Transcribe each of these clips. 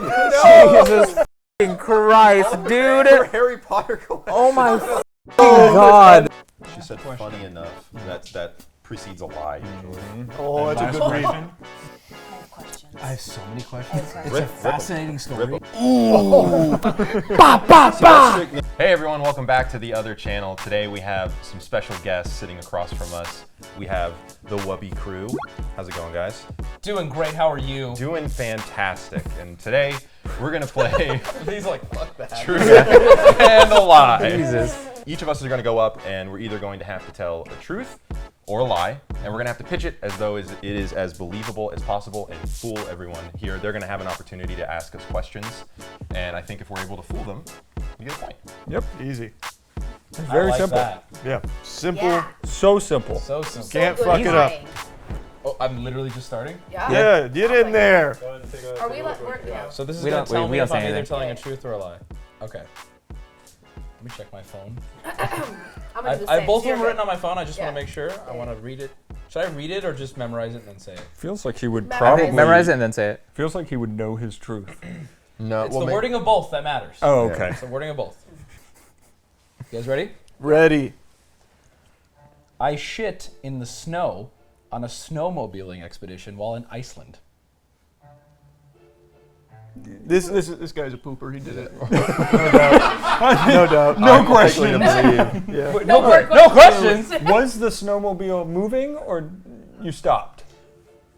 Jesus f***ing Christ, dude. Harry Potter question. Oh my God. She said funny enough. That precedes a lie usually. Oh, that's a good reason. I have so many questions. It's a fascinating story. Hey everyone, welcome back to the other channel. Today we have some special guests sitting across from us. We have the Wubby crew. How's it going, guys? Doing great. How are you? Doing fantastic. And today we're gonna play He's like, fuck that. Truth and a Lie. Jesus. Each of us is gonna go up and we're either going to have to tell a truth or a lie, and we're gonna have to pitch it as though it is as believable as possible and fool everyone here. They're gonna have an opportunity to ask us questions, and I think if we're able to fool them, we get a point. Yep, easy. Very simple. That. Yeah, simple. Yeah. So simple. So simple. Can't fuck it up. Oh, I'm literally just starting? Yeah, get in there. Are we yeah. So this is We gonna don't- tell we me don't if say I'm either anything. telling a truth or a lie. Okay. Let me check my phone. I'm gonna do the I have same. both of So you're them written good. on my phone. I just want Yeah. to make sure. I want to read it. Should I read it or just memorize it and then say it? Feels like he would Memorize probably it. Memorize it and then say it. Feels like he would know his truth. No, It's the wording of both that matters. Oh, okay. It's the wording of both. You guys ready? Ready. I shit in the snow on a snowmobiling expedition while in Iceland. This guy's a pooper. He did it. No doubt. No question. Yeah. No questions. Was the snowmobile moving or you stopped?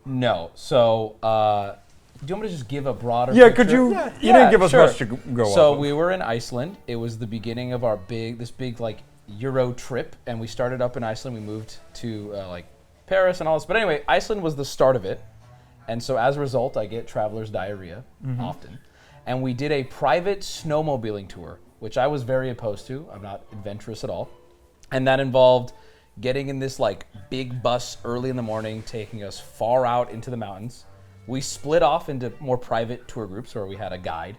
No. So, do you want me to just give a broader Yeah, picture? could you? Yeah, You didn't give us sure. much to go So off of. we were in Iceland. It was the beginning of our big like Euro trip, and we started up in Iceland. We moved to like Paris and all this. But anyway, Iceland was the start of it, and so as a result, I get traveler's diarrhea often. And we did a private snowmobiling tour, which I was very opposed to. I'm not adventurous at all, and that involved getting in this like big bus early in the morning, taking us far out into the mountains. We split off into more private tour groups where we had a guide.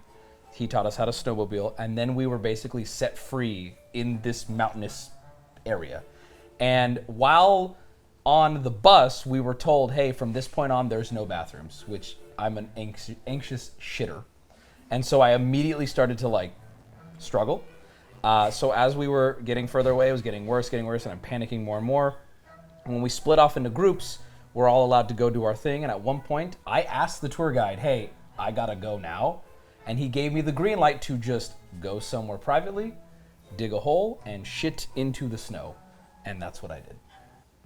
He taught us how to snowmobile, and then we were basically set free in this mountainous area. And while on the bus, we were told, hey, from this point on, there's no bathrooms, which I'm an anxious shitter. And so I immediately started to like struggle. So as we were getting further away, it was getting worse, and I'm panicking more and more. When we split off into groups, we're all allowed to go do our thing. And at one point, I asked the tour guide, hey, I gotta go now. And he gave me the green light to just go somewhere privately, dig a hole, and shit into the snow. And that's what I did.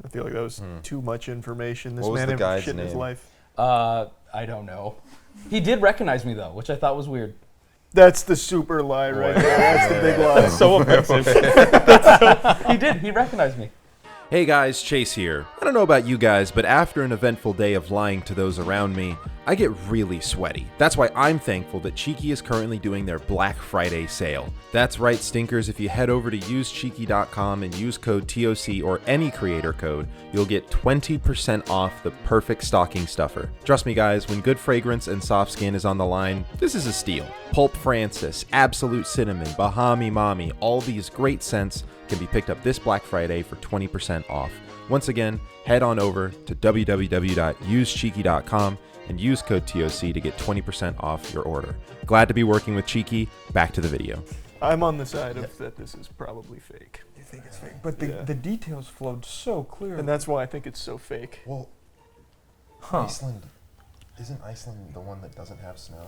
I feel like that was too much information. This What was man the had guy's shit in his name? life. I don't know. He did recognize me though, which I thought was weird. That's the super lie right there. That's the big lie. so offensive. He did, he recognized me. Hey guys, Chase here. I don't know about you guys, but after an eventful day of lying to those around me, I get really sweaty. That's why I'm thankful that Cheeky is currently doing their Black Friday sale. That's right, stinkers, if you head over to usecheeky.com and use code TOC or any creator code, you'll get 20% off the perfect stocking stuffer. Trust me guys, when good fragrance and soft skin is on the line, this is a steal. Pulp Francis, Absolute Cinnamon, Bahami Mami, all these great scents can be picked up this Black Friday for 20% off. Once again, head on over to www.usecheeky.com and use code TOC to get 20% off your order. Glad to be working with Cheeky. Back to the video. I'm on the side of that this is probably fake. You think it's fake? But Yeah. the details flowed so clearly. And that's why I think it's so fake. Well, Iceland, isn't Iceland the one that doesn't have snow?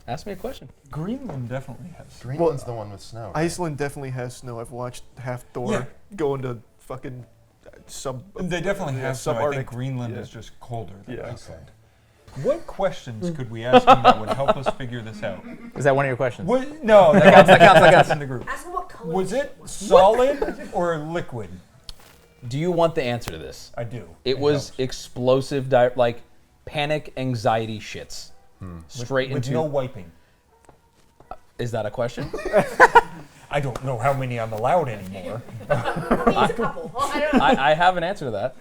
Ask me a question. Greenland definitely has. Greenland's the one with snow. Right? Iceland definitely has snow. I've watched half Thor go into fucking They definitely have snow. I think subarctic. Greenland Yeah. is just colder than Yeah. Iceland. What questions could we ask him that would help us figure this out? Is that one of your questions? No, that counts in the group. Ask him what color. Was it solid or liquid? Do you want the answer to this? I do. It was explosive, like panic, anxiety shits. Straight with into. no wiping. Is that a question? I don't know how many I'm allowed anymore. He's a couple. Well, I don't know. I have an answer to that.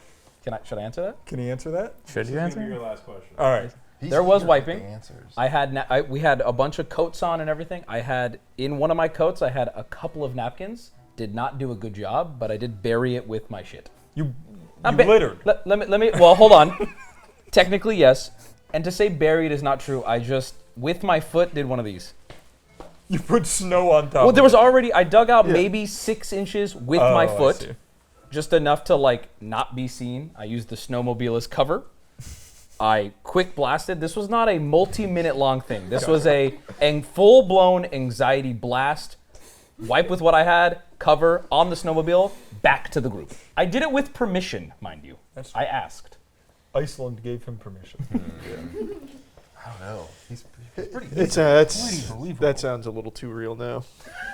Should I answer that? Can he answer that? Should you answer? Your last question. All right. There was eager wiping. for the answers. We had a bunch of coats on and everything. I had in one of my coats I had a couple of napkins. Did not do a good job, but I did bury it with my shit. You Not ba- littered. Let me. Well, hold on. Technically, yes. And to say buried is not true. I just with my foot, did one of these. You put snow on top. Well, there of was already, I dug out maybe 6 inches with my I foot, see. just enough to like not be seen. I used the snowmobile as cover. I quick blasted. This was not a multi-minute long thing. This was a full-blown anxiety blast. Wipe with what I had, cover on the snowmobile, back to the group. I did it with permission, mind you. I asked. Iceland gave him permission. I don't know. He's pretty. That sounds a little too real now.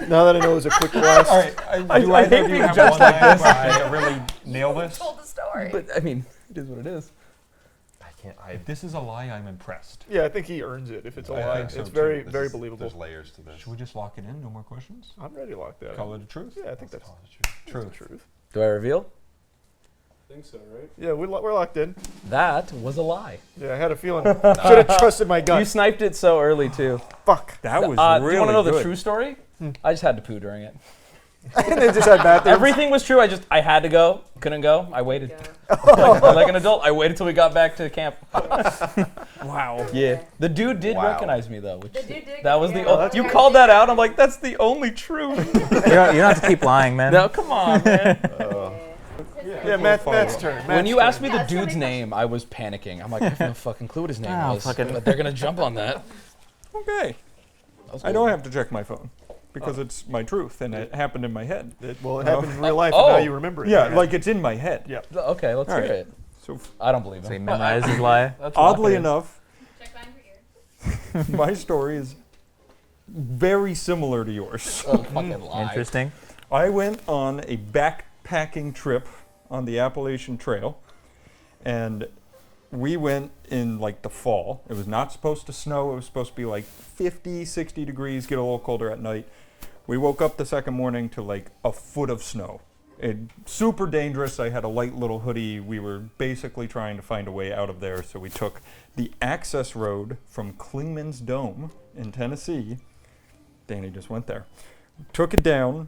Now that I know it was a quick blast. All right. Do either of you have one line where I really nail this? Told the story. But I mean, it is what it is. If this is a lie, I'm impressed. Yeah, I think he earns it. If it's a I lie, think so it's too. very, very believable. There's layers to this. Should we just lock it in? No more questions? I'm ready to lock that. Call it a truth? Yeah, I think that's Truth. the truth. Do I reveal? I think so, right? Yeah, we're locked in. That was a lie. Yeah, I had a feeling. Should have trusted my You gut. sniped it so early too. Fuck. That was Do really you want to know the good. true story? I just had to poo during it. And they just had bathrooms. Everything was true. I had to go. Couldn't go. I waited. Yeah. like an adult, I waited till we got back to camp. Wow. Yeah. The dude did Wow. recognize me though. Which The dude did. that was the. yeah. You called that out. I'm like, that's the only truth. You don't have to keep lying, man. No, come on, man. Yeah, Matt's turn. When you asked me Yeah, the it's gonna dude's be name, I was panicking. I'm like, I have no fucking clue what his name Oh, was. fucking- But they're gonna jump on that. Okay. That was I cool. don't have to check my phone because it's my truth and it happened in my head. It happened in real life, Oh. and now you remember it. Yeah, like it's in my head. Yeah. Okay, let's All hear right. it. So I don't believe So he him. memorized his lie. Let's oddly lock it in. enough, Check mine for ears. my story is very similar to yours. Oh, fucking lie. Interesting. I went on a backpacking trip on the Appalachian Trail, and we went in like the fall. It was not supposed to snow. It was supposed to be like 50, 60 degrees, get a little colder at night. We woke up the second morning to like a foot of snow. Super dangerous. I had a light little hoodie. We were basically trying to find a way out of there, so we took the access road from Clingman's Dome in Tennessee. Danny just went there. Took it down,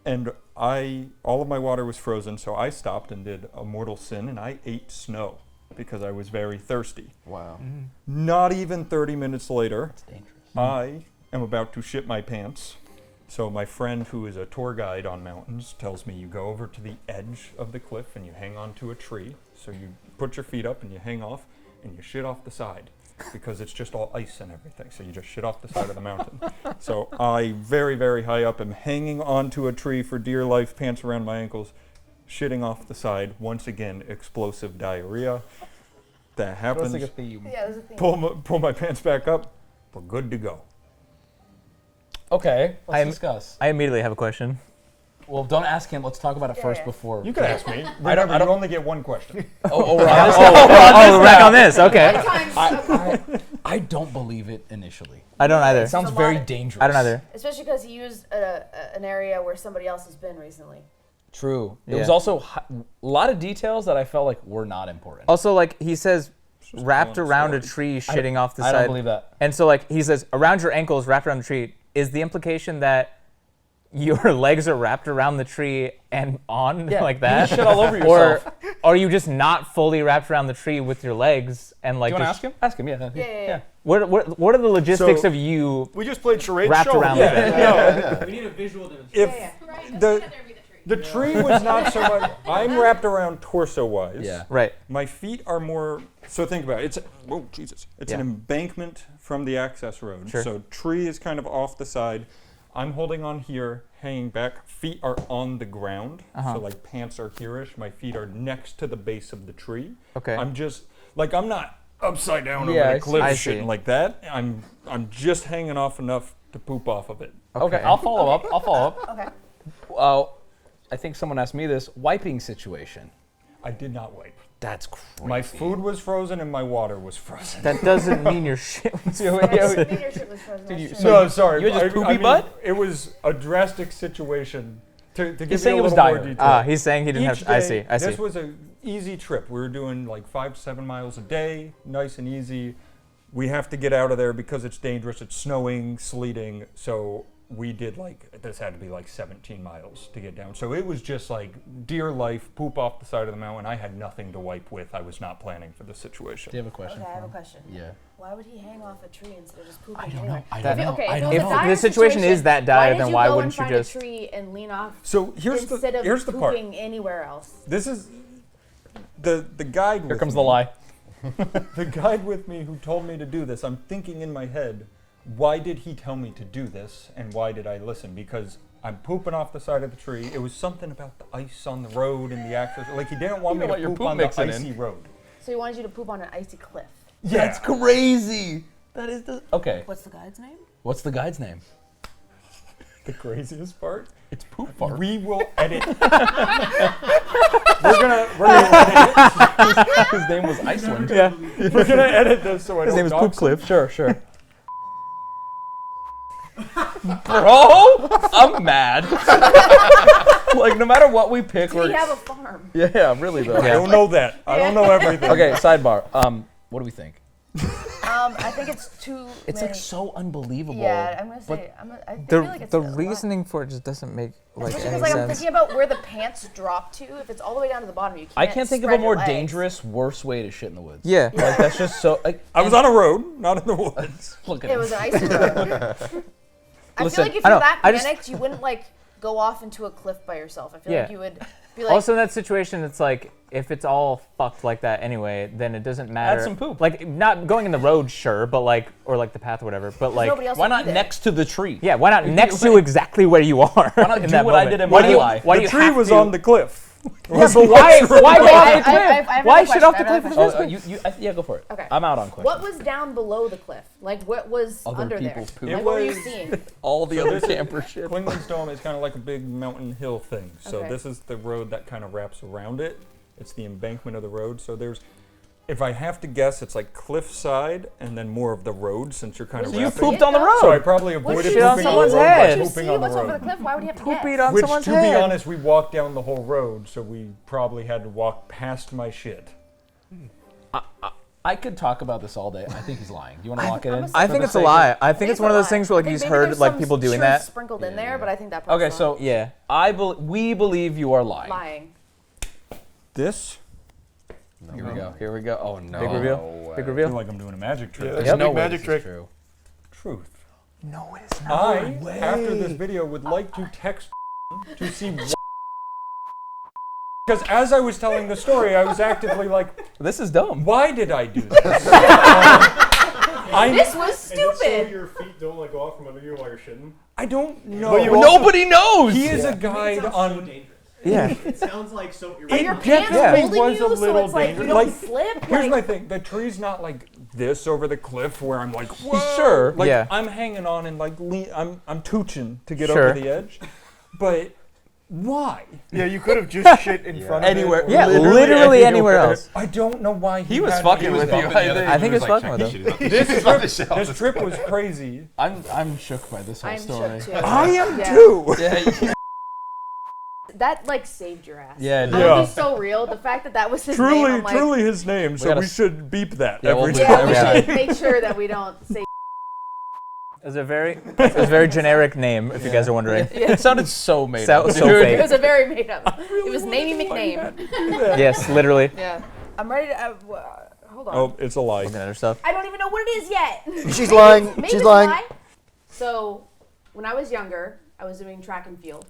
and all of my water was frozen, so I stopped and did a mortal sin, and I ate snow because I was very thirsty. Wow. Not even 30 minutes later, It's dangerous. I am about to shit my pants. So my friend, who is a tour guide on mountains, tells me you go over to the edge of the cliff and you hang onto a tree. So you put your feet up and you hang off and you shit off the side because it's just all ice and everything. So you just shit off the side of the mountain. So I, very, very high up, am hanging onto a tree for dear life, pants around my ankles, shitting off the side. Once again, explosive diarrhea. That happens. That's like a theme. Yeah, there's a thing. Pull my pants back up. We're good to go. Okay, let's I'm- discuss. I immediately have a question. Well, don't ask him. Let's talk about it first Yeah. before. You can ask me. Remember, you only get one question. Oh, we're on this. Oh, we're back on this. Okay. Times, I don't believe it initially. I don't either. It sounds It's a very lot. dangerous. I don't either. especially because he used an area where somebody else has been recently. True. It Yeah. was also a lot of details that I felt like were not important. Also, like he says, just wrapped telling around a stories. tree, shitting off the I side. don't believe that. And so, like he says, around your ankles, wrapped around the tree. Is the implication that your legs are wrapped around the tree and on Yeah, like you that? just shit all over yourself. Or are you just not fully wrapped around the tree with your legs and like? Do you want to just- ask him? Ask him. Yeah. Yeah. What are the logistics So- of you? We just played charades. Wrapped Show around them. like Yeah. We need a visual demonstration. If the tree was not so much, I'm wrapped around torso-wise. Yeah. Right. My feet are more. So think about it. It's whoa, Jesus! It's an Yeah. embankment from the access road. Sure. So tree is kind of off the side. I'm holding on here, hanging back. Feet are on the ground. Uh-huh. So like pants are here-ish. My feet are next to the base of the tree. Okay. I'm just like I'm not upside down Yeah, over I the cliff I shitting see. like that. I'm just hanging off enough to poop off of it. Okay. I'll follow up. Okay. I think someone asked me this wiping situation. I did not wipe. That's crazy. My food was frozen and my water was frozen. That doesn't mean your shit was Leadership was frozen. Did you- That's so true. No, sorry. you had just poopy mean, butt? It was a drastic situation. To give saying you it a was little more dire. detail. He's saying he didn't Each have. I see. day, I see. This was an easy trip. We were doing like 5 to 7 miles a day, nice and easy. We have to get out of there because it's dangerous. It's snowing, sleeting. So we did this had to be 17 miles to get down. So it was just dear life, poop off the side of the mountain. I had nothing to wipe with. I was not planning for the situation. Do you have a question? Okay, I have a question. Yeah. Why would he hang off a tree instead of just pooping I don't anywhere? know. I If don't it- know. okay, I if it don't was a know. dire The situation is that dire, then why go wouldn't and you find just- a tree and lean off So here's instead of the part. pooping anywhere else? This is the guide. Here comes the lie. The guide with me who told me to do this. I'm thinking in my head, why did he tell me to do this, and why did I listen? Because I'm pooping off the side of the tree. It was something about the ice on the road and the access. He didn't want You me know to what your poop poop on the mixing in. icy road. So he wanted you to poop on an icy cliff. Yeah. That's crazy. That is the. Okay. What's the guide's name? What's the guide's name? The craziest part. It's poop fart. We will edit. we're gonna edit it. His name was Iceland. Yeah. We're gonna edit this so I His don't name is dox Poop him. Cliff. Sure, sure. Bro, I'm mad. No matter what we pick, Did he have a farm? Yeah, really though. I don't know that. I don't know everything. Okay, sidebar. What do we think? I think it's too. It's many. so unbelievable. Yeah, I'm gonna but say. I feel like it's The a lot. reasoning for it just doesn't make Especially any because I'm sense. thinking about where the pants drop to. If it's all the way down to the bottom, you can't. I can't think of a spread more your legs. dangerous, worse way to shit in the woods. Yeah. That's just so. I was on a road, not in the woods. Look at It him. was an icy road. I Listen, feel like if I you're know, that I just- panicked, you wouldn't go off into a cliff by yourself. I feel Yeah. like you would be like. Also, in that situation, it's if it's all fucked like that anyway, then it doesn't matter. some poop. Not going in the road, sure, but or the path or whatever. But nobody else Why would not be there. next to the tree? yeah, why not next to exactly where you are? Why not in do that what I moment? did in Why my do you- life? Why do The you tree have was to- on the cliff. Yeah, but why go off the I cliff? have Why another shit off the question. cliff? I in have the another first place? Yeah, go for it. Okay. I'm out on questions. What was down below the cliff? What was Other under there? people's poop. Like, It what were you was- seeing? All the So other this is- camper shit. Quinlan's Dome is kind of like a big mountain hill thing. So Okay. this is the road that kind of wraps around it. It's the embankment of the road. So if I have to guess, it's cliffside and then more of the road since you're kind of So You Wrapping pooped on the road. So I probably What avoided did shit you on pooping see? someone's on the road head. by You pooping see on the what's over the road. cliff? Why would you have to Poop guess? eat on Which, someone's to head. be honest, we walked down the whole road, so we probably had to walk past my shit. I could talk about this all day. I think he's lying. Do you want to lock it in? I think it's a lie. I think it's one of those things where I think he's maybe heard there's some people doing truth that. sprinkled in there, but I think that part's Okay, not. so Yeah. we believe you are lying. lying. This? Here we go. Here we go. Oh no. Big reveal. way. Big I feel reveal. like I'm doing a magic trick. Yeah, There's Yep. no Big way magic this trick. is true. Truth. No, it is not. After this video, would like to text to see because as I was telling the story, I was actively like, This is dumb. why did I do this? This was And just so stupid. your feet don't go off from under you while you're shitting. I don't know. But you Nobody knows. He is a It guide sounds so on. dangerous. Yeah. It sounds like so Are irresponsible. your pants definitely holding was you a so little it's like you dangerous. don't Like, slip? Here's Like, my thing: the tree's not like this over the cliff where I'm like, whoa. Sure. Like Yeah. I'm hanging on and I'm tooching to get Sure. over the edge, but why? Yeah, you could have just shit in front of Anywhere. it. Yeah, literally anywhere else. I don't know why He was had fucking me with do you. that. I think it's fucking with him. This trip was crazy. I'm shook by this whole I'm story. shook too. I am Yeah. too. Yeah. That saved your ass. Yeah, I'm yeah. gonna be so real. The fact that was his name, Truly, I'm like, truly his name. So gotta we s- should beep that Yeah, we'll every beep time. it. yeah, we Yeah. should make sure that we don't say. It was a very generic name, if you guys are wondering. It sounded so made So- up. so dude. fake. It was a very made up. It was Namey McName. Yes, literally. Yeah. I'm ready to. Hold on. Oh, it's a lie. Looking at her stuff. I don't even know what it is yet. She's lying. Maybe She's it's lying. a lie. So, when I was younger, I was doing track and field,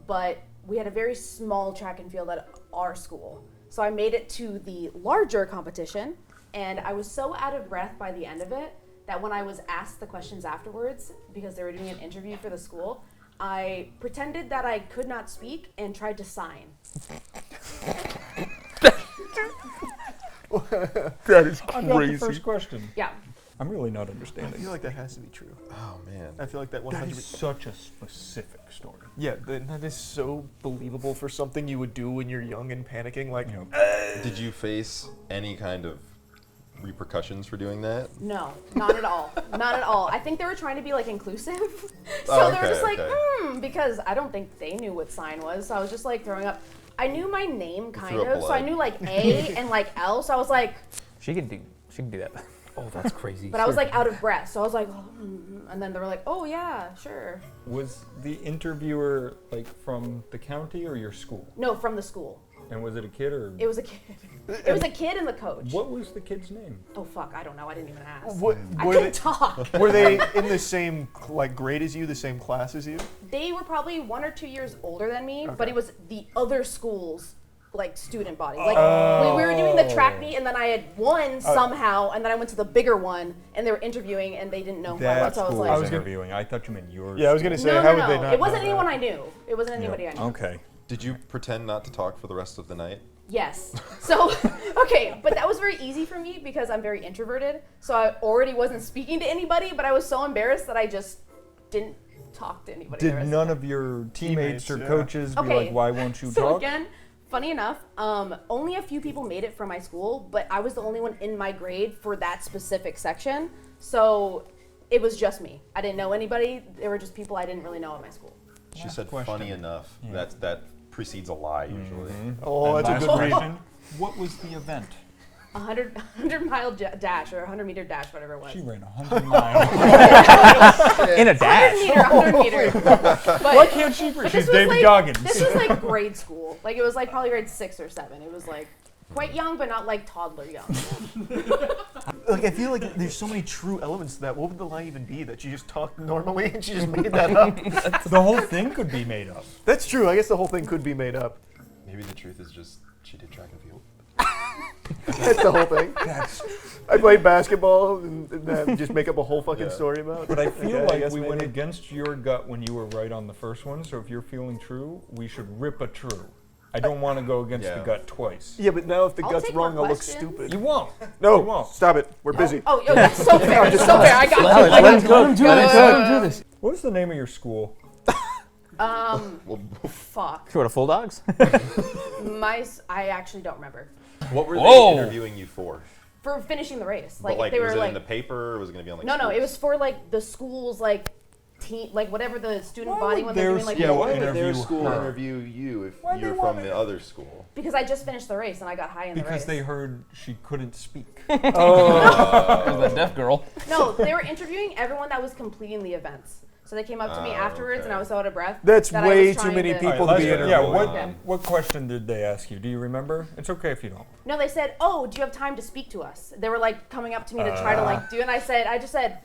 but we had a very small track and field at our school. So I made it to the larger competition, and I was so out of breath by the end of it that when I was asked the questions afterwards, because they were doing an interview for the school, I pretended that I could not speak and tried to sign. That is I got the first question. Yeah. I'm really not I understanding. feel like that has to be true. Oh man. I feel like that That 100%. is such a specific story. Yeah, that is so believable for something you would do when you're young and panicking. Like, You know, Did you face any kind of repercussions for doing that? No, not at all. Not at all. I think they were trying to be inclusive. So Oh, they were just okay, okay. because I don't think they knew what sign was. So I was just throwing up. I knew my name kind threw up of, so I blood. knew A and L. So I was like, She can do that. Oh, that's crazy. But I was like out of breath, so I was like, and then they were like, oh yeah, sure. Was the interviewer like from the county or your school? No, from the school. And was it a kid or? It was a kid. It was a kid and the coach. What was the kid's name? Oh fuck, I don't know. I didn't even ask. I Were couldn't they, talk. were they in the same like grade as you, the same class as you? They were probably 1 or 2 years older than me, but it was the other school's like student body. Like we were doing the track meet, and then I had won somehow, and then I went to the bigger one, and they were interviewing, and they didn't know who I was. That So I was school like, was interviewing. I thought you meant yours. Yeah, I was gonna say, no, how no, would they no. not? It wasn't know anyone that? I knew. It wasn't anybody I knew. Okay. Did you pretend not to talk for the rest of the night? Yes. So, okay, but that was very easy for me because I'm very introverted. So I already wasn't speaking to anybody, but I was so embarrassed that I just didn't talk to anybody. Did none of your teammates or yeah. coaches be Okay, like, "Why won't you So talk?" again, funny enough, only a few people made it from my school, but I was the only one in my grade for that specific section. So it was just me. I didn't know anybody. There were just people I didn't really know at my school. She said question. funny enough. That precedes a lie usually. Oh, And that's a last good reason. question, what was the event? 100 mile dash or 100 meter dash, whatever it was. She ran 100 miles. In a dash. 100 meter. Why can't she? She's David Goggins. This was like grade school. Like it was like probably grade 6 or 7. It was like quite young, but not like toddler young. Like I feel like there's so many true elements to that. What would the lie even be? That she just talked normally and she just made that up? The whole thing could be made up. That's true. I guess the whole thing could be made up. Maybe the truth is just she did track and field. That's the whole thing. I played basketball and then just make up a whole fucking story about it. But I feel Okay, like guess we went maybe. against your gut when you were right on the first one. So if you're feeling true, we should rip a true. I don't want to go against the Yeah. gut twice. Yeah, but now if the I'll gut's take more wrong, I'll look questions. stupid. You won't. No, You won't. stop it. We're busy. Oh, yo, that's so fair. It's so fair. I got you. Let him do this. Let him do this. What was the name of your school? Fuck. Florida Bulldogs. I actually don't remember. What were Whoa. they interviewing you for? For finishing the race. But like, they was were it like in the paper or was it gonna be on like? no, sports? it was for like the school's like team, like whatever the student Why body would when they're their doing like Yeah, school why would interview their school her? interview you if Why you're they from wanna- the other school? because I just finished the race and I got high in the race. Because they heard she couldn't speak. That deaf girl. No, they were interviewing everyone that was completing the events. So they came up to me afterwards and I was so out of breath. That's that I way was too trying many to- people All to be right, interviewing. yeah, what question did they ask you? Do you remember? It's okay if you don't. No, they said, "Oh, do you have time to speak to us?" They were like coming up to me to try to like do, and I just said,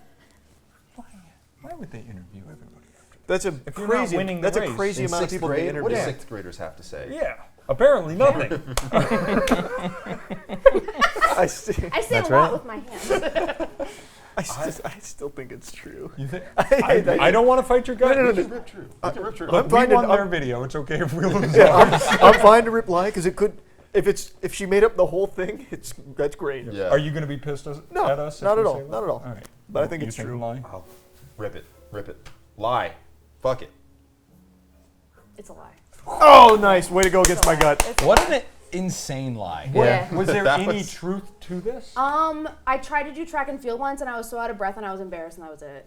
Why would they interview everybody after That's a If you're crazy. not winning the That's a race crazy In amount of sixth people to be grade, what do interviewing. sixth graders have to say? that? Yeah, apparently nothing. I still, "I say a That's lot right. with my hands." I still think it's true. You think? I don't want to fight your gut. No. Rip true. We can rip true. Look, I'm we fine to- won their I'm- video. It's okay if we lose. I'm fine to reply because it could. If she made up the whole thing, that's great. Yeah. Are you going to be pissed No, at us? if not we at all, say that? not at all. All right. But I think You it's true. Lie? I'll rip it. Rip it. Lie. Fuck it. It's a lie. Oh, nice. Way to go against my gut. What an insane lie. Yeah. Was there That any was- truth to this? I tried to do track and field once, and I was so out of breath, and I was embarrassed, and that was it.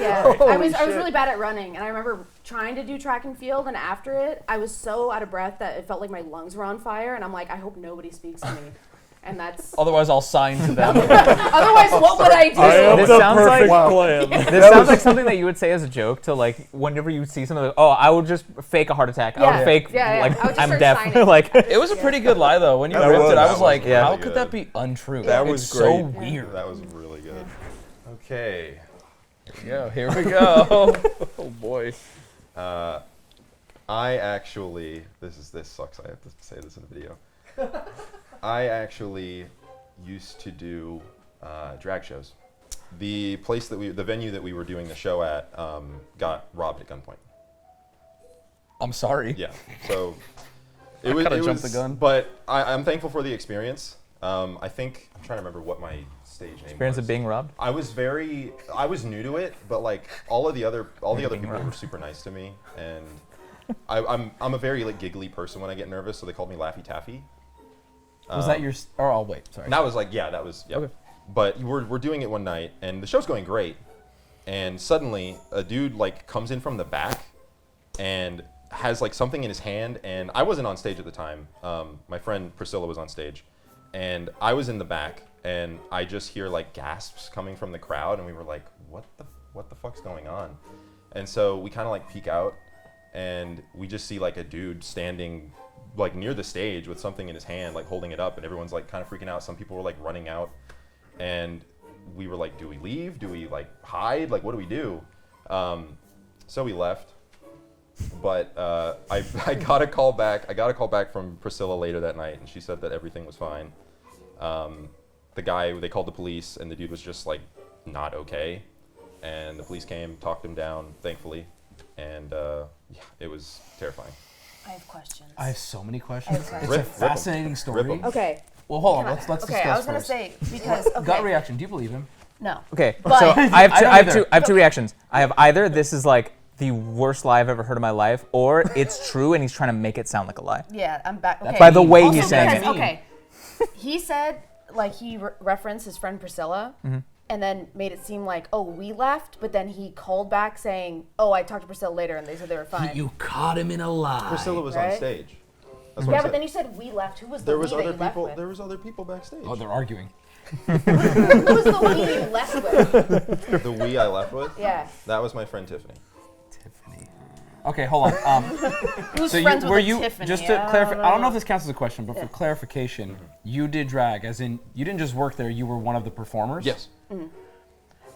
Yeah, I was shit. really bad at running, and I remember trying to do track and field, and after it, I was so out of breath that it felt like my lungs were on fire, and I'm like, I hope nobody speaks to me, and that's. Otherwise, I'll sign to them. Otherwise, what would I do? This sounds like plan. this sounds like something that you would say as a joke to like whenever you see something. Like, oh, I would just fake a heart attack. I Yeah. would fake Yeah. like I would just I'm start deaf. signing. like It was a pretty good lie, though. When you That ripped was- it, I that was was like, really how good. could that be untrue? That was it's so great. weird. That was really good. Okay. Here we go. Oh boy. I actually, this sucks. I have to say this in a video. I actually used to do drag shows. The venue that we were doing the show at, got robbed at gunpoint. I'm sorry. Yeah. So I kinda jumped the gun. But I'm thankful for the experience. I think I'm trying to remember what my stage name experience was. of being robbed. I was new to it, but like all the other people were super nice to me, and I'm a very like giggly person when I get nervous, so they called me Laffy Taffy. Was that your? Or I'll wait. Sorry. And that was like, yeah, that was, yeah. Okay. But we're doing it one night, and the show's going great, and suddenly a dude like comes in from the back, and has like something in his hand, and I wasn't on stage at the time. My friend Priscilla was on stage, and I was in the back, and I just hear like gasps coming from the crowd, and we were like, what the fuck's going on? And so we kind of like peek out, and we just see like a dude standing like near the stage with something in his hand, like holding it up, and everyone's like kind of freaking out. Some people were like running out, and we were like, do we leave? Do we like hide? Like, what do we do? So we left, but I got a call back. I got a call back from Priscilla later that night, and she said that everything was fine. The guy, they called the police, and the dude was just like not okay, and the police came, talked him down, thankfully, and yeah, it was terrifying. I have questions. I have so many questions. I have It's Rip- a rip 'em. fascinating story. Rip 'em. Okay. Well, hold on. Can I- Let's discuss Okay, I was gonna first. say because Gut reaction. Do you believe him? No. Okay, But- so I have I don't either. I have two reactions. I have either this is like the worst lie I've ever heard in my life, or it's true and he's trying to make it sound like a lie. Yeah, I'm back. Okay. By the way Also he's saying it. Because, okay. He said like he referenced his friend Priscilla, and then made it seem like, oh, we left, but then he called back saying, oh, I talked to Priscilla later, and they said they were fine. You caught him in a lie. Priscilla was on Right? stage. That's what Yeah, I but said. then you said we left. Who was the There we was that other you left people. with? There was other people backstage. Oh, they're arguing. Who was the we you left with? The we I left with. Yeah. That was my friend Tiffany. Tiffany. Okay, hold on. Who's So friends were with a you Tiffany? just to clarify? I don't know if this counts as a question, but Yeah. for clarification, you did drag, as in you didn't just work there. You were one of the performers. Yes.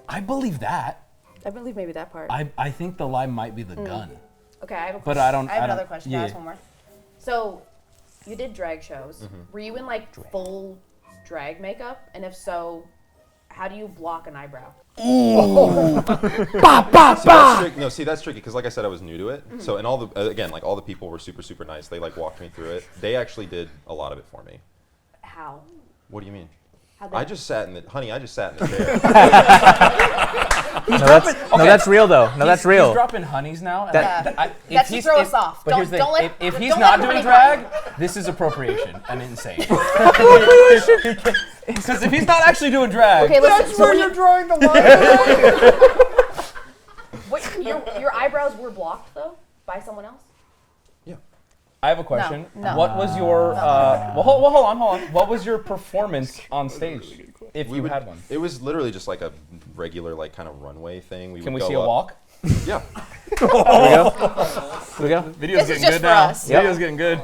I believe that. I believe maybe that part. I think the lie might be the gun. Okay, I have a question. But I don't- I have I don't- another question. yeah. Can I ask one more? So, you did drag shows. Mm-hmm. Were you in like full drag makeup? And if so, how do you block an eyebrow? No, see, that's tricky because, like I said, I was new to it. So, and all the again, like all the people were super, super nice. They like walked me through it. They actually did a lot of it for me. How? What do you mean? How'd they- I just sat in the I just sat in the chair. No, that's real though. No, that's He's real. dropping honeys now. and That- if That's to he's- throw us off. But Don't- here's the don't thing, let- if he's don't not let doing honey drag, this is appropriation and insane. Because if he's not actually doing drag, Okay, listen. So when you, drawing the line. what, your eyebrows were blocked though by someone else. I have a question. No. What was your well, hold on. What was your performance on stage, if you had one? It was literally just like a regular, like kind of runway thing. Can would we go see a up. walk? Yeah. Here we go. Video's This is getting just good for now. us. Video's getting good.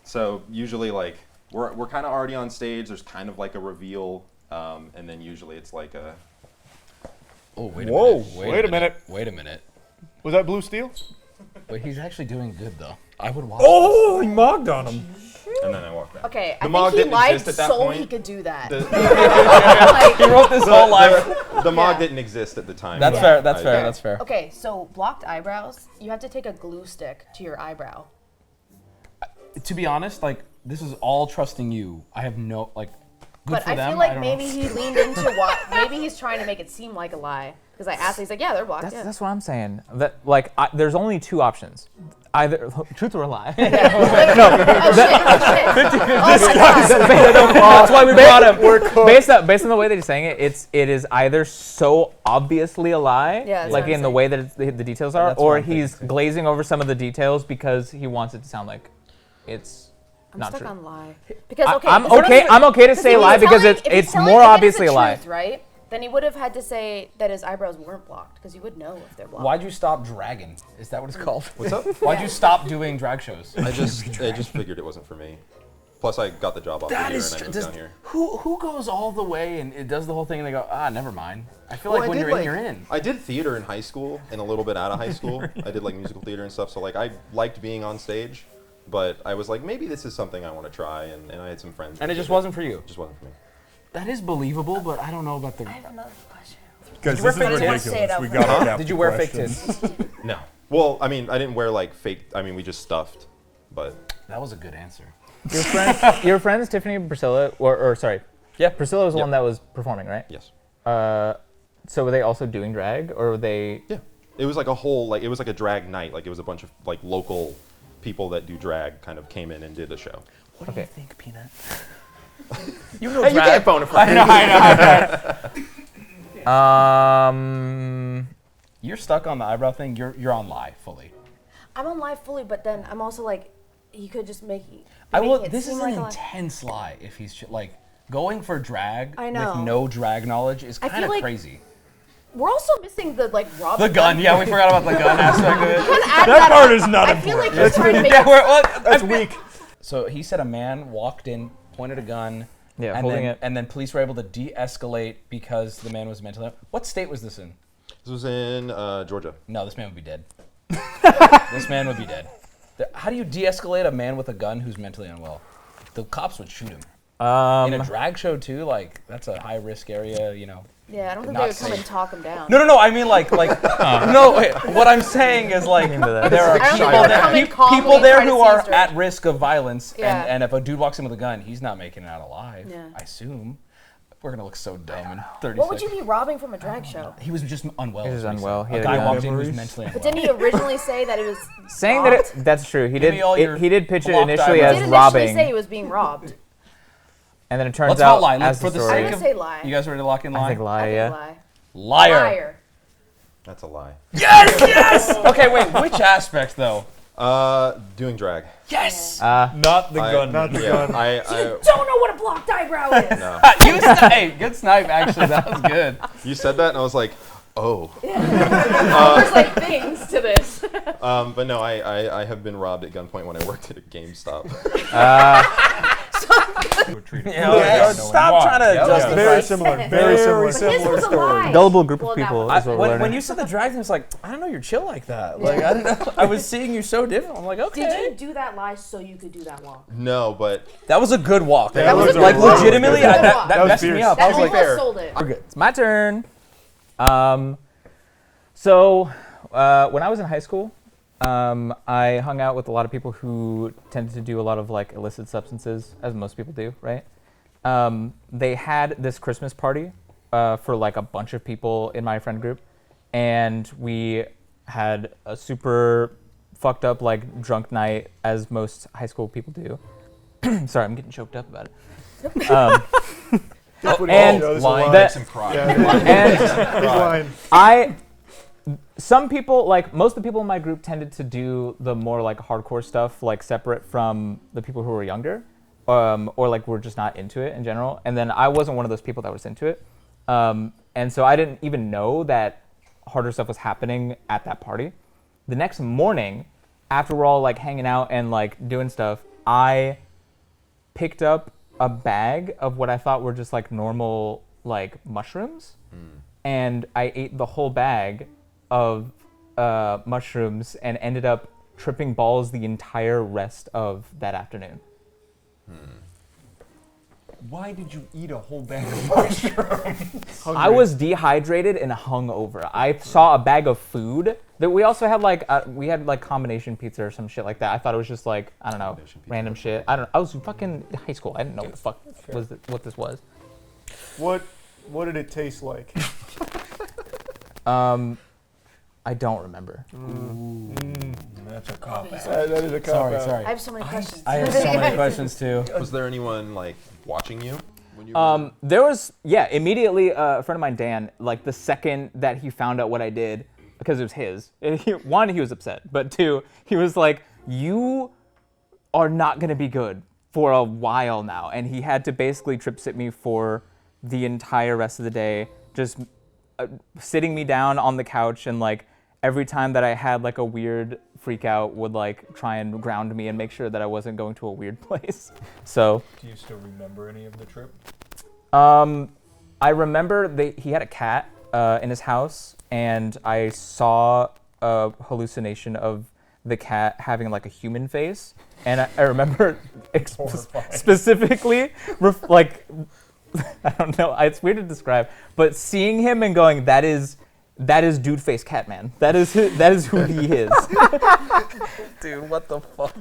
So usually, like we're kind of already on stage. There's kind of like a reveal, and then usually it's like a. Oh, wait Whoa, minute. wait a minute. Wait a minute. Was that blue steel? Wait, he's actually doing good though. I would watch. Oh, he mogged on him. And then I walk back. Okay, The I mog think he didn't lied exist at that so point. he could do that. The, Like, He wrote this whole life. the mog Yeah. didn't exist at the time. That's but fair. That's I- fair. That's fair. okay, so blocked eyebrows, you have to take a glue stick to your eyebrow. To be honest, like this is all trusting you. I have no like. Good But for I them. feel like don't maybe know. he leaned into what. Maybe he's trying to make it seem like a lie. Because I asked, he's like, yeah, they're blocked. That's, Yeah. that's what I'm saying. That like there's only two options, either truth or a lie. Oh shit! Oh my god! That's why we brought him. Based on the way that he's saying it, it is either so obviously a lie, Yeah, that's like what I'm in the saying. way that the details are, That's what or I'm thinking, he's too. glazing over some of the details because he wants it to sound like it's I'm not stuck true. on lie. Because I- okay, I'm so okay. I'm okay to if say he's lie because telling- if he's it's telling- more if it is obviously the a lie. truth, right? Then he would have had to say that his eyebrows weren't blocked because you would know if they're blocked. Why'd you stop dragging? Is that what it's called? What's up? Why'd you stop doing drag shows? I just figured it wasn't for me. Plus, I got the job off That here is and I true. moved Does- down here. Who goes all the way and it does the whole thing and they go, never mind. I feel Well, like I when did, you're in, you're in. I did theater in high school and a little bit out of high school. I did like musical theater and stuff. So like I liked being on stage, but I was like, maybe this is something I want to try. And I had some friends. And that it just did wasn't for you. It just wasn't for me. That is believable, but I don't know about the. I have another question. Guys, wear this is fake tits? ridiculous. We Say it got over. to Did you wear fake tits? No. Well, I mean, I didn't wear like fake. I mean, we just stuffed. But That was a good answer. Your friends Tiffany and Priscilla, or sorry, Yeah. Priscilla was the Yep. one that was performing, right? yes. So were they also doing drag, or were they? Yeah. It was like a whole it was like a drag night. Like it was a bunch of like local people that do drag kind of came in and did a show. What do Okay. you think, Peanut? You know, you can't phone a friend. You're stuck on the eyebrow thing. You're on lie fully. I'm on live fully, but then I'm also like, he could just make. I will. it This seem is like an a lie. intense lie. If he's like, Going for drag I know. with no drag knowledge is I kind feel of like- crazy. We're also missing the like Rob. The gun, yeah, we forgot about the gun aspect of it. That part is not I feel like you're important. trying to make Yeah, it That's weak. So he said a man walked in, pointed a gun, Yeah, and holding then, it. and then police were able to de-escalate because the man was mentally ill. What state was this in? This was in Georgia. No, this man would be dead. This man would be dead. How do you de-escalate a man with a gun who's mentally unwell? The cops would shoot him. In a drag show too, like that's a high-risk area, you know. Yeah, I don't think Not they would come safe. and talk him down. No, I mean like no. Wait, what I'm saying is like that. there are I don't people think they would there, come and calmly people there try to who see are straight. at risk of violence, Yeah. and if a dude walks in with a gun, he's not making it out alive. Yeah. I assume. We're gonna look so dumb in 30 What would seconds. you be robbing from a drag show? He was just unwell. He was is what he unwell. said. He A had guy a walked in who was memories. mentally unwell. But didn't he originally say that it was Saying robbed? that that's true. He Give did. me all your He did pitch it block initially diagrams. as He did initially robbing, say he was being robbed. and then it turns Let's out not lie. as For the the story. I'm sake gonna say lie. You guys ready to lock in lie? I think I lie. think Yeah. lie. Liar. Liar. That's a lie. Yes. Okay, wait. Which aspect though? Doing drag. Yes. Not the I- gun. Not the gun. You don't know what a blocked eyebrow is. No. Hey, good snipe. Actually, that was good. You said that, and I was like, oh. There's like things to this. But no, I have been robbed at gunpoint when I worked at a GameStop. Stop trying to justify. Very similar. Very similar. But his was a lie. Gullible group of Well, that people. was- is what we're When learning. you said the drag thing, it's like I don't know. You're chill like that. Like I don't know. I was seeing you so different. I'm like, okay. Did you do that lie so you could do that walk? No, but That was a good walk. That was a like good walk. legitimately, That was a good that walk. That was messed me fierce. up. I That was like, almost sold it. It's my turn. So when I was in high school, I hung out with a lot of people who tended to do a lot of like illicit substances, as most people do, right? They had this Christmas party for like a bunch of people in my friend group, and we had a super fucked up like drunk night, as most high school people do. Sorry, I'm getting choked up about it. And This is lying that- makes him cry. and Line. some people, like most of the people in my group, tended to do the more like hardcore stuff, like separate from the people who were younger, or like were just not into it in general. And then I wasn't one of those people that was into it, and so I didn't even know that harder stuff was happening at that party. The next morning, after we're all like hanging out and like doing stuff, I picked up a bag of what I thought were just like normal like mushrooms, and I ate the whole bag of mushrooms and ended up tripping balls the entire rest of that afternoon. Why did you eat a whole bag of mushrooms? I was dehydrated and hungover. I saw a bag of food that we also had like combination pizza or some shit like that. I thought it was just like, I don't know, random shit. I was fucking high school. I didn't know what the fuck what this was. What did it taste like? I don't remember. That's a cop out. That is a cop Sorry, out. sorry. I have so many questions. I have so many questions too. was there anyone like watching you when you were There was, immediately a friend of mine, Dan, like the second that he found out what I did, because it was his, one, he was upset, but two, he was like, you are not going to be good for a while now. And he had to basically trip sit me for the entire rest of the day, just sitting me down on the couch, and like every time that I had like a weird freak out would like try and ground me and make sure that I wasn't going to a weird place. So Do you still remember any of the trip? I remember he had a cat in his house, and I saw a hallucination of the cat having like a human face, and I remember specifically like I don't know, it's weird to describe, but seeing him and going, that is dude face cat man. That is who he is. Dude, what the fuck?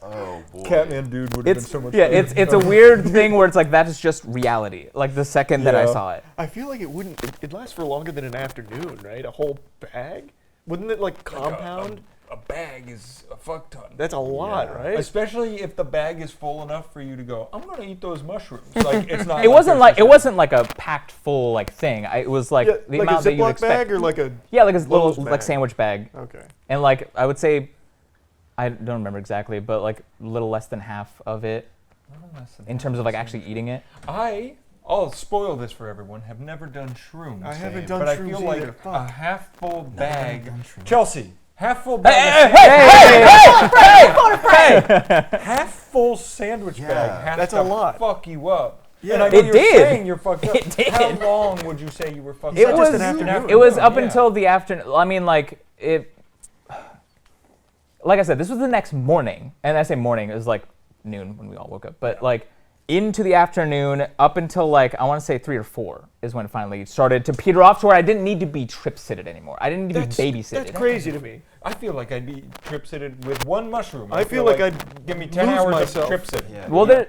Oh boy. Catman dude would have been so much Yeah, better. it's a weird thing where it's like that is just reality. Like the second that I Yeah. saw it. I feel like it'd last for longer than an afternoon, right? A whole bag? Wouldn't it like compound? A bag is a fuck ton. That's a lot, right? Especially if the bag is full enough for you to go, I'm gonna eat those mushrooms. Like it's not. It wasn't there's like it wasn't like a packed full like thing. It was like Yeah, the like amount a that you Ziploc expect. bag or like a Yeah, like a little Lowe's like bag. sandwich bag. Okay. And like I would say I don't remember exactly, but like a little less than half of it in terms of like actually eating it. I'll spoil this for everyone, have never done shrooms. I haven't done but shrooms I feel either. like Fuck. a half full bag. done shrooms. Chelsea, half full bag. Half full sandwich Yeah, bag has that's to a lot. fuck you up. Yeah. And I know It you're did. saying you're fucked up. It did. How long would you say you were fucked It up? was just an afternoon. it was up Yeah. until the afternoon. I mean, like it. Like I said, this was the next morning, and I say morning, it was like noon when we all woke up. But like into the afternoon, up until like I want to say 3 or 4 is when it finally started to peter off to where I didn't need to be trip-sitted anymore. I didn't need to be babysitted. That's crazy to me. I feel like I'd be trip-sitted with one mushroom. I feel like I'd give me 10 lose hours myself. of trip-sit. Yeah. Well, there,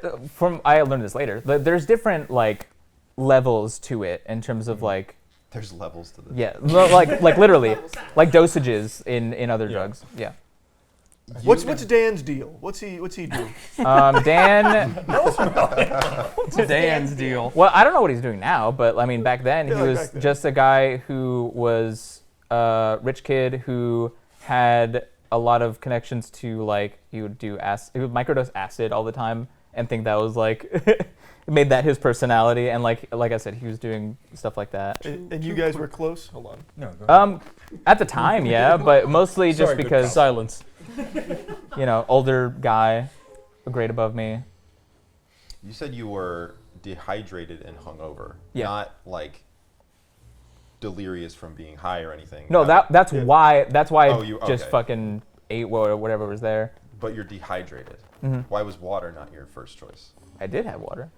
I learned this later. There's different like levels to it in terms of like There's levels to this. like literally like dosages in other drugs. Yeah. What's Dan's deal? What's he do? Dan. Dan's deal. Well, I don't know what he's doing now, but I mean, back then he Yeah, like was back then. just a guy who was a rich kid who had a lot of connections to like he would microdose acid all the time and think that was like made that his personality, and like I said, he was doing stuff like that. And you guys were close? Hold on. No, go ahead. At the time, yeah, but mostly just Sorry, good because Silence. older guy, a grade above me. You said you were dehydrated and hungover, Yeah. not like delirious from being high or anything. No, that's why Oh, I you- just okay. fucking ate whatever was there. But you're dehydrated. Mm-hmm. Why was water not your first choice? I did have water.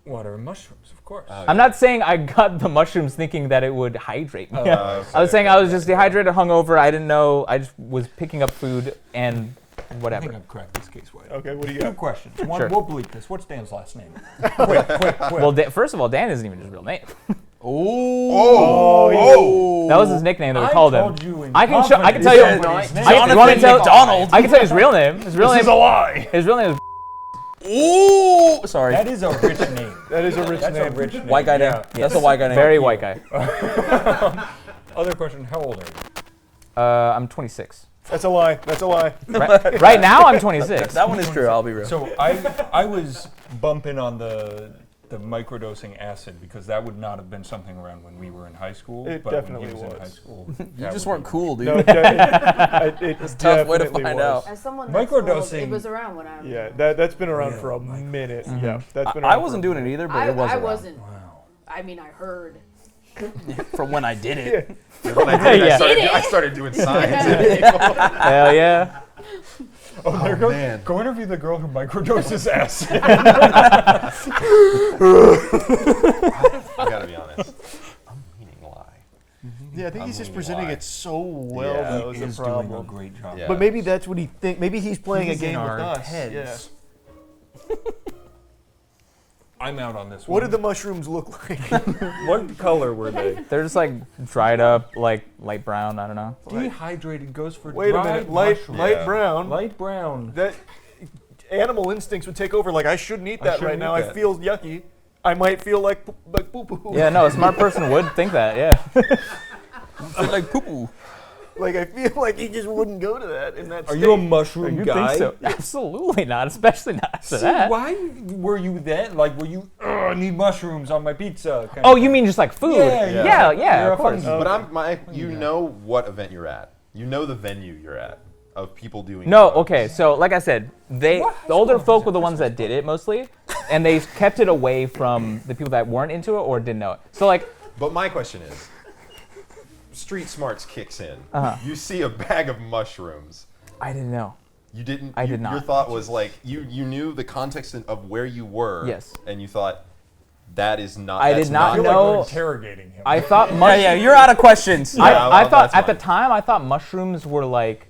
Water and mushrooms, of course. I'm not saying I got the mushrooms thinking that it would hydrate me. I was okay, saying I was just dehydrated, hungover. I didn't know. I just was picking up food and I think whatever. I've cracked this case wide. Okay, what do you Two got? questions. One, Sure. we'll bleep this. What's Dan's last name? quick. Well, first of all, Dan isn't even his real name. Oh! That was his nickname that we I call told him. you in I can tell you. confidence everybody's name. You want me to tell? McDonald. I can tell you his real name. His real This is name. a lie. His real name is. Ooh, sorry. That is a rich name. That is a rich That's name. a rich name. White guy name. Yeah. That's a white guy name. Very white guy. Other question, how old are you? I'm 26. That's a lie. That's a lie. Right now, I'm 26. That one is true. I'll be real. So I was bumping on the microdosing acid because that would not have been something around when we were in high school. It but definitely when he was in was. high school. You just weren't cool, dude. No, it's tough way to find out. As someone that's Microdosing- old, it was around when I was. Yeah, that's been around for a minute. Yeah, that's been. I around wasn't for a doing it either, but I, it was I around. wasn't. Wow. I mean, I heard. From when I did it. When I did it, Yeah. I started doing signs. Hell yeah. Oh, there goes. man. Go interview the girl who microdoses acid. I gotta be honest. I'm leaning lie. Yeah, I think he's just I'm presenting lie. it so well. Yeah. Though, He is is the doing a problem. great job. Yeah. But maybe that's what he think. Maybe he's playing He's a game in with our us. heads. Yeah. I'm out on this one. What did the mushrooms look like? What color were they? They're just like dried up, like light brown. I don't know. Dehydrated goes for Wait a dried minute, light mushrooms. brown. Light brown. That animal instincts would take over. Like I shouldn't eat I that shouldn't right now. eat I that. feel yucky. I might feel like poo poo. Yeah, no, a smart person would think that. Yeah. Like poo-poo. Like I feel like he just wouldn't go to that in that. Are state. you a mushroom You guy? think so? Absolutely not, especially not after See, that. why were you then? Like, were you? I need mushrooms on my pizza. kind Oh, of you mean just like food? Yeah, yeah, You're of a course. fungi. But you know what event you're at. You know the venue you're at of people doing. No, drugs. okay, so like I said, the older folk were the ones that did it mostly, and they kept it away from the people that weren't into it or didn't know it. So like, But my question is, street smarts kicks in. Uh-huh. You see a bag of mushrooms. I didn't know. You didn't. I did Your not. thought was like you knew the context of where you were. Yes. And you thought that is not. I that's did not I feel know- like we're interrogating him. I thought Yeah, you're out of questions. Yeah, I well, thought that's at the fine. time I thought mushrooms were like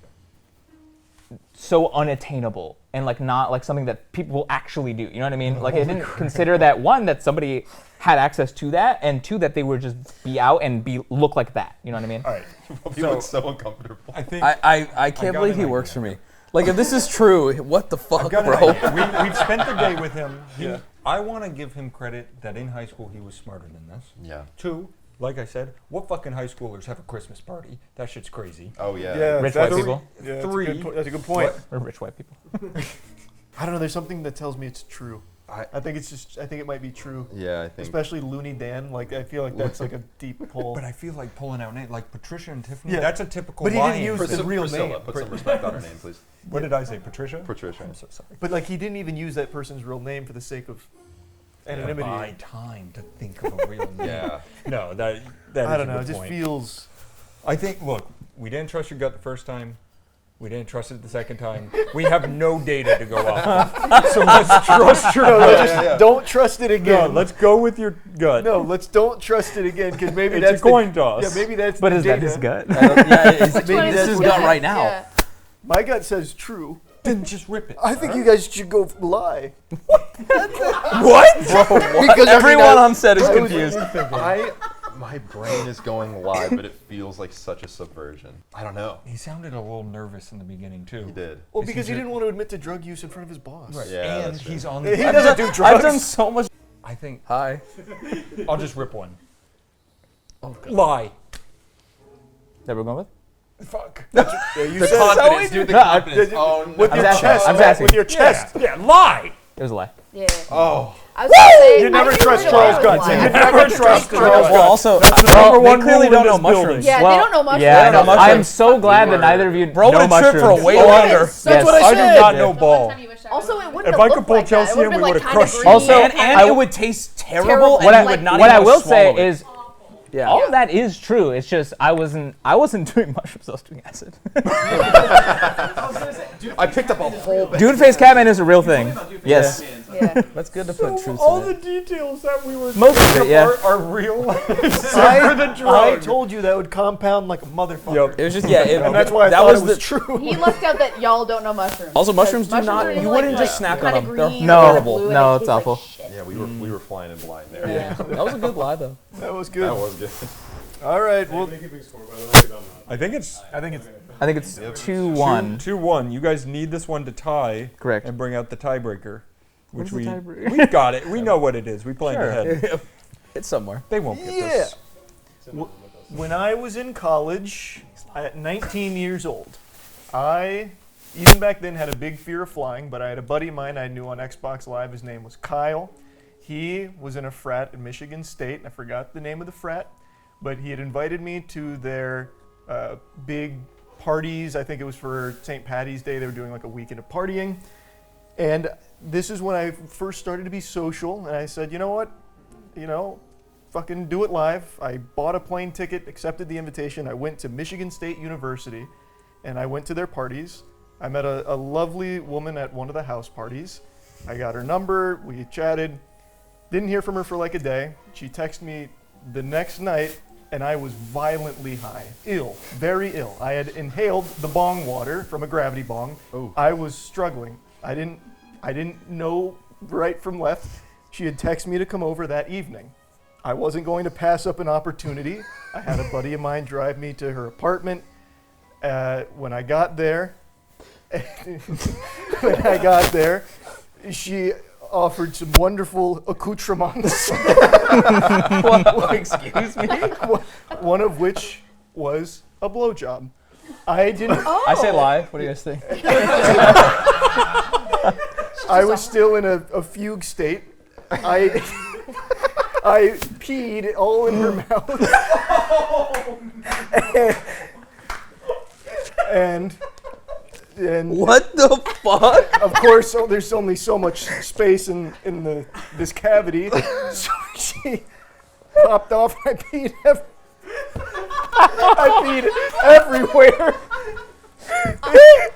so unattainable and like not like something that people will actually do. You know what I mean? Like I didn't consider that one that somebody had access to that, and two that they would just be out and look like that. You know what I mean? All right. You look so uncomfortable. I think I can't got believe an he idea. works for me. Like, if this is true, what the fuck, I've got an bro? idea. We've spent the day with him. I want to give him credit that in high school he was smarter than this. Yeah. 2, like I said, what fucking high schoolers have a Christmas party? That shit's crazy. Oh yeah. Yeah, Rich that's white people. Yeah, that's, Three. A good that's a good point. Or rich white people. I don't know. There's something that tells me it's true. I- I think it's just. I think it might be true. Yeah, I think. Especially Looney Dan. Like I feel like that's like a deep pull. But I feel like pulling out names like Patricia and Tiffany. Yeah. That's a typical. But he didn't lie-in. use the Priscilla, real Priscilla, name. put some respect on her name, please. What did I say, Patricia? Patricia. I'm so sorry. But like he didn't even use that person's real name for the sake of anonymity. Buy time to think of a real name. Yeah. No, that is I don't a know. good It just point. feels. I think. Look, we didn't trust your gut the first time. We didn't trust it the second time. We have no data to go off of. So let's trust your gut. Don't trust it No, again. let's go with your gut. No, let's don't trust it again because maybe It's that's a coin toss. Yeah, maybe that's. But the is that data. his gut? Yeah, it's, Which one maybe is this it? is Yeah. gut right now. Yeah. My gut says true. Then just rip it. I think you guys should go lie. What? Because Everyone on set is I was- confused. My brain is going live, but it feels like such a subversion. I don't know. He sounded a little nervous in the beginning too. He did. Well, Is because he he didn't want to admit to drug use in front of his boss. Right. Yeah, and that's true. he's on He the. doesn't do drugs. I've done so much. I think Hi. I'll just rip one. Oh, God. Lie. That we're going with? Fuck. Yeah, you said Confidence, dude. The No, confidence. Oh no. with I'm your asking, chest. I'm asking. With your chest. Yeah, lie. It was a lie. Yeah. Oh. I was gonna say, You never I think trust we're Charles gonna Guts. lie. You I think never we're gonna trust Charles Charles Guts. Well, also, number they one clearly rule don't in know this building. mushrooms. Yeah, Well, they don't know mushrooms. Yeah, They don't know I am mushrooms. so glad that neither of you Bro know would have tripped for mushrooms. way Yes. longer. That's Yes. what I I do said. not know ball. Also, it wouldn't If have I looked could pull like that. Chelsea It would've in, been we like would've kinda crushed you. green Also, and And I- it would taste terrible. Terrible. And What you I, would not what I even will say swallow it. is, Yeah. all of that is true. It's just I wasn't doing mushrooms. I was doing acid. I picked up a whole bag. Dude face Catman is a real thing. Yes. Yeah. That's good to put truth All in the it. details that we were Most of it, yeah. are real. I told you that would compound like a motherfucker. It was just, yeah. And that's why I that thought was it was the, true. He left out that y'all don't know mushrooms. Also, mushrooms do Mushrooms not. are You like- wouldn't just snack on kinda them. They're green, No. kinda blue, and No, it it's tastes like awful. shit. Yeah, we were flying in blind there. Yeah. That was a good lie, though. That was good. That was good. All right. Well, I think it's I think it's. I think it's 2-1. 2-1. You guys need this one to tie. Correct. And bring out the tiebreaker, which Where's the we tiebreaker? we got it. We know what it is. We planned Sure. ahead. It's somewhere. They won't get Yeah. this. When I was in college, at 19 years old, I, even back then, had a big fear of flying, but I had a buddy of mine I knew on Xbox Live. His name was Kyle. He was in a frat at Michigan State. I forgot the name of the frat, but he had invited me to their big parties. I think it was for St. Patty's Day. They were doing like a weekend of partying. And this is when I first started to be social. And I said, you know what? Fucking do it live. I bought a plane ticket, accepted the invitation. I went to Michigan State University and I went to their parties. I met a lovely woman at one of the house parties. I got her number. We chatted. Didn't hear from her for like a day. She texted me the next night and I was violently high. Ill. Very ill. I had inhaled the bong water from a gravity bong. Ooh. I was struggling. I didn't know right from left. She had texted me to come over that evening. I wasn't going to pass up an opportunity. I had a buddy of mine drive me to her apartment. When I got there, she offered some wonderful accoutrements. Excuse me? One of which was a blowjob. I didn't. I say lie. What do you guys think? I was still in a fugue state. I peed all in her mouth. and What the fuck? of course, there's only so much space in this cavity, so she popped off. I peed everywhere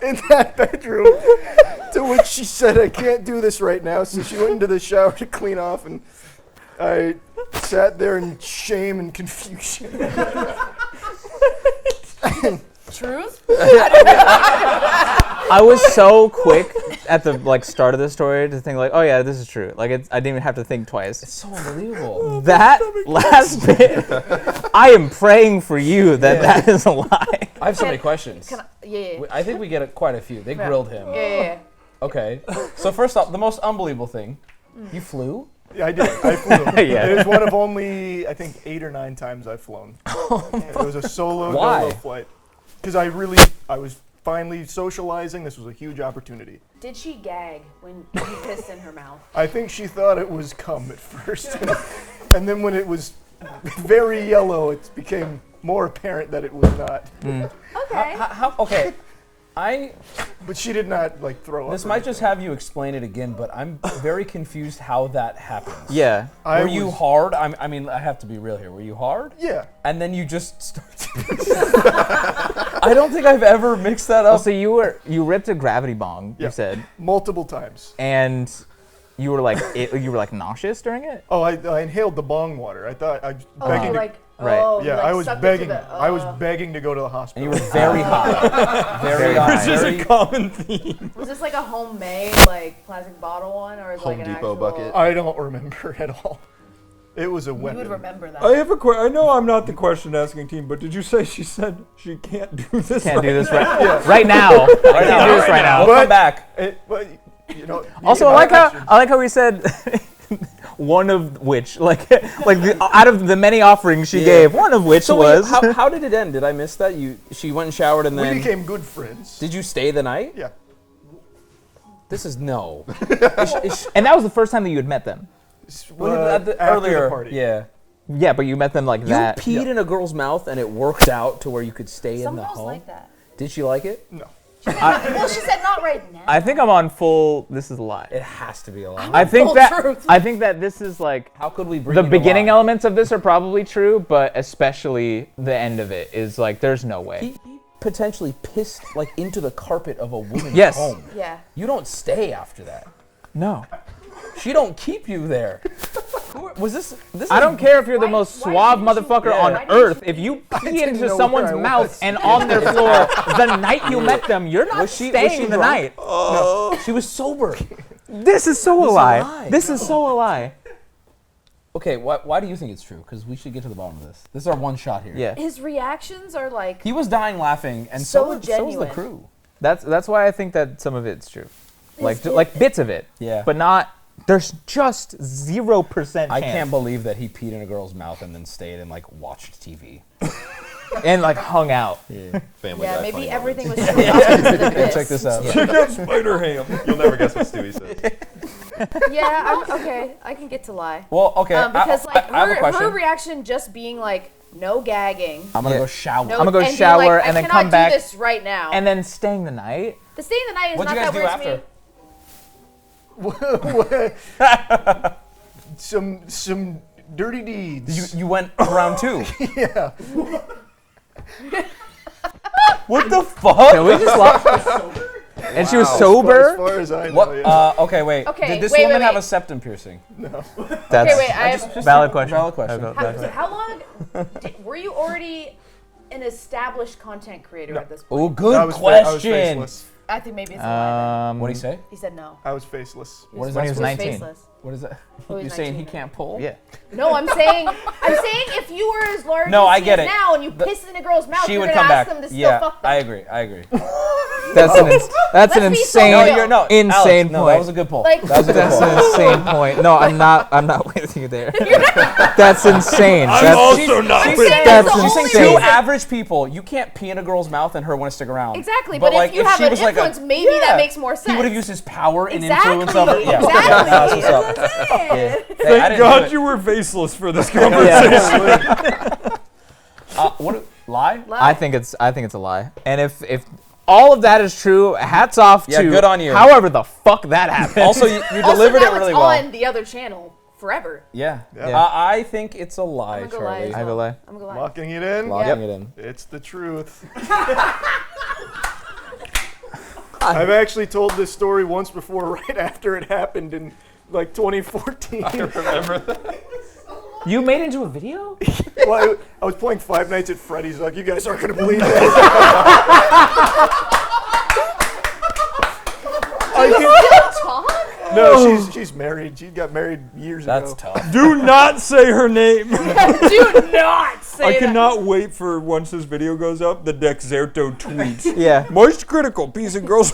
in that bedroom. To which she said, "I can't do this right now." So she went into the shower to clean off, and I sat there in shame and confusion. Truth? I was so quick at the start of the story to think oh yeah, this is true. I didn't even have to think twice. So unbelievable. That last bit, I am praying for you that is a lie. I have so many questions. Yeah. I think we get quite a few. They grilled him. Yeah. Okay. So first off, the most unbelievable thing, you flew? Yeah, I did. I flew. Yeah. It was one of only, I think, 8 or 9 times I've flown. It was a solo Why? flight. Because I was finally socializing. This was a huge opportunity. Did she gag when you pissed in her mouth? I think she thought it was cum at first. And then when it was very yellow, it became more apparent that it was not. Okay. Okay. But she did not like throw up. This or might anything. just have you explain it again, but I'm very confused how that happens. Yeah. I Were you was- hard? I mean, I have to be real here. Were you hard? Yeah. And then you just started. I don't think I've ever mixed that up. So you ripped a gravity bong, Yeah. you said, Multiple times. and you were like nauseous during it. Oh, I inhaled the bong water. I thought I was Oh, begging you to. like, Right. oh, Yeah, like I was sucked it to begging. the- I was begging to go to the and hospital. you were very hot. Very hot. Which is Very- a common theme. Was this like a homemade, like plastic bottle one, or is it Home like an Depot actual? bucket. I don't remember at all. It was a You weapon. would remember that. I have a question. I know I'm not the question asking team, but did you say she said she can't do this? Can't do this right, Yeah. right now. I can't do this right now. We'll come back. But you know. you Also, can I have like how we said one of which, like out of the many offerings she gave, one of which So was. how did it end? Did I miss that? She went and showered and We then. became good friends. Did you stay the night? Yeah. This is no. And that was the first time that you had met them. After the earlier party. Yeah. Yeah, but you met them like You that. peed in a girl's mouth and it worked out to where you could stay Some in the girls home. like that. Did she like it? No. Well, she said not right now. I think I'm on full. This is a lie. It has to be a lie. I think full that truth. I think that this is like How could we bring the you to beginning lie? elements of this are probably true, but especially the end of it is like there's no way. He potentially pissed like into the carpet of a woman's Yes. home. Yeah. You don't stay after that. No. She don't keep you there. Was this? I don't care if you're the Why- most why suave didn't you- motherfucker Yeah. on why didn't earth. you- If you pee didn't into know someone's where I mouth was. and on their floor the night you met them, you're not Was she staying the drunk? night. She was sober. This is so a This is a lie. lie. This is so a lie. Okay, why do you think it's true? Because we should get to the bottom of this. This is our one shot here. Yeah. His reactions are like He was dying laughing, and So so was the genuine. crew. That's why I think that some of it's true. Like Is like bits of it. Yeah. But not. There's just 0% chance. I can't believe that he peed in a girl's mouth and then stayed and like watched TV. And like hung out. Family yeah, Guy maybe funny everything was moments. true. about the piss. Check this out. Check out Spider Ham. You'll never guess what Stewie says. Yeah, okay. I can get to lie. Well, okay. Because like I have a question. her reaction just being like no gagging. I'm gonna Yeah. go shower. No, I'm gonna go and being shower like, and I then cannot come back do this right now. And then staying the night. the staying the night is What'd not you guys that do weird after? to me. Some dirty deeds. You went round two. Yeah. What the fuck? Can we just lock? And she was As sober. far as I know. What? Yeah. Okay, wait. Okay, Did this wait, woman wait, have wait. a septum piercing? That's Okay, wait. I have, valid question. Valid question. how long were you already an established content creator at this point? Oh, good I was question. faceless. I think maybe it's a lie. What do you say? He said no. I was faceless. What is When he that? was 19. Faceless. What is that? Oh, he's You're saying he 19. can't pull? Yeah. No, I'm saying if you were as large No, as I he get is it. now and you The- pissed in a girl's mouth, She you're would gonna come ask back. them to still Yeah, fuck them. I agree. I agree. That's an Let's insane. be so No, real. you're no. Insane Alex, no, that point. was a good pull. Like- that was a good That's pull. an insane point. No, I'm not with you there. That's insane. That's, also not I'm with saying that's the only insane. Two reason- average people, you can't pee in a girl's mouth and her want to stick around. Exactly, but like, if you have she an was like influence, maybe that Yeah. makes more sense. He would have used his power and exactly. influence of her. Yeah. Exactly. That's what's up. That's what I'm saying. Hey, I Thank didn't do God it. you were faceless for this conversation. What? Lie? I think it's a lie. And if all of that is true, hats off Yeah, to good on you. however the fuck that happened. Also, you Also, delivered now it really it's well. on the other channel forever. Yeah. Yeah. I think it's a lie, I'm gonna go lie. Charlie. as I go well. lie. I'm gonna lie. Locking it in. Locking it in. It's the truth. I've actually told this story once before, right after it happened in like 2014. Remember that? You made it into a video? Well, I was playing Five Nights at Freddy's. Like, you guys aren't gonna believe this. No, she's married. She got married years That's ago. tough. Do not say her name. Do not say say I that. cannot wait for once this video goes up, the Dexerto tweet. Yeah. Moist critical piece of girls.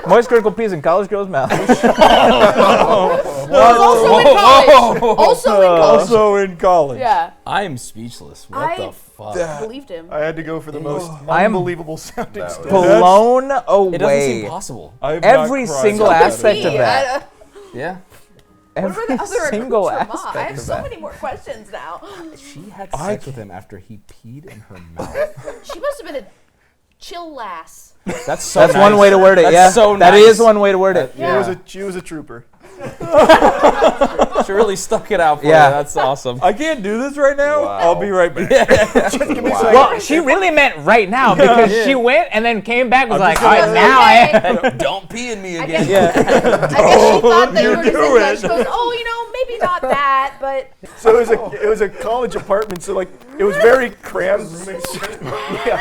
Moist critical peas in college girls' mouth. Also in college. Also in college. Also in college. Yeah. I am speechless. What the fuck? Believed him. I had to go for the most I am unbelievable sounding story. Blown It doesn't seem away. possible. I have Every not cried single so much. aspect of that. Yeah. What Every were the other single accoutrements? aspect I have of so that. many more questions now. She had sex with him after he peed in her mouth. She must have been a chill lass. That's so That's one nice. way to word it. That's Yeah, so that nice. is one way to word it. Yeah. She was a trooper. She really stuck it out for Yeah. you. That's awesome. I can't do this right now. Wow. I'll be right back. Well, she really meant right now because she went and then came back was like, all right, gonna- now I. Don't pee in me I again. guess, I guess she thought that you were you going to do say that. it. She goes, oh, you know, maybe not that, but So it was a college apartment. So like it was very cramped. Yeah.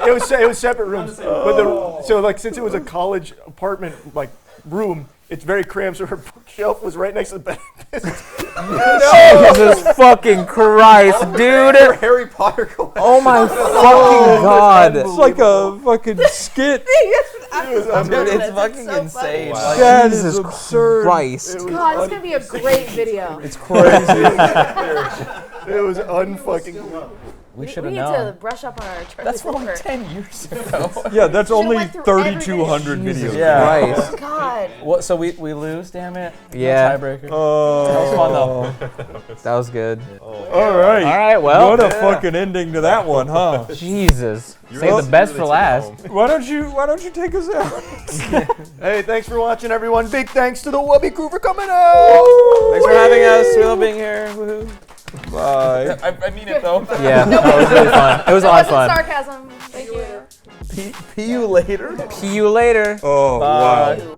it was separate rooms. But so like since it was a college apartment like room, it's very cramped. So her bookshelf was right next to the bed. Jesus fucking Christ, dude. Harry Potter collection. Oh my fucking god. It's like a fucking skit. Dude, it's fucking so insane. funny. Like, That Jesus is absurd. Christ. God, it's going to be a great video. It's crazy. It was unfucking. we should We have need to known. brush up on our Charlie That's from Cooper. like 10 years ago. Yeah, that's Should've only went through 3,200 Jesus videos. Yeah. Christ. God. What? So we lose, damn it. Yeah. No tiebreaker. Oh, That was fun though. That was good. all right. All right, well. What a fucking ending to that one, huh? Jesus. You Save really- the best you for really last. took it home. Why don't you take us out? Hey, thanks for watching, everyone. Big thanks to the Wubby crew for coming out. Thanks for having us. We love being here. Woohoo. Bye. I mean it though. Yeah, that was really fun. It was a lot of Wasn't fun. sarcasm. Thank you. See you later. See you later. Oh, wow. Ew.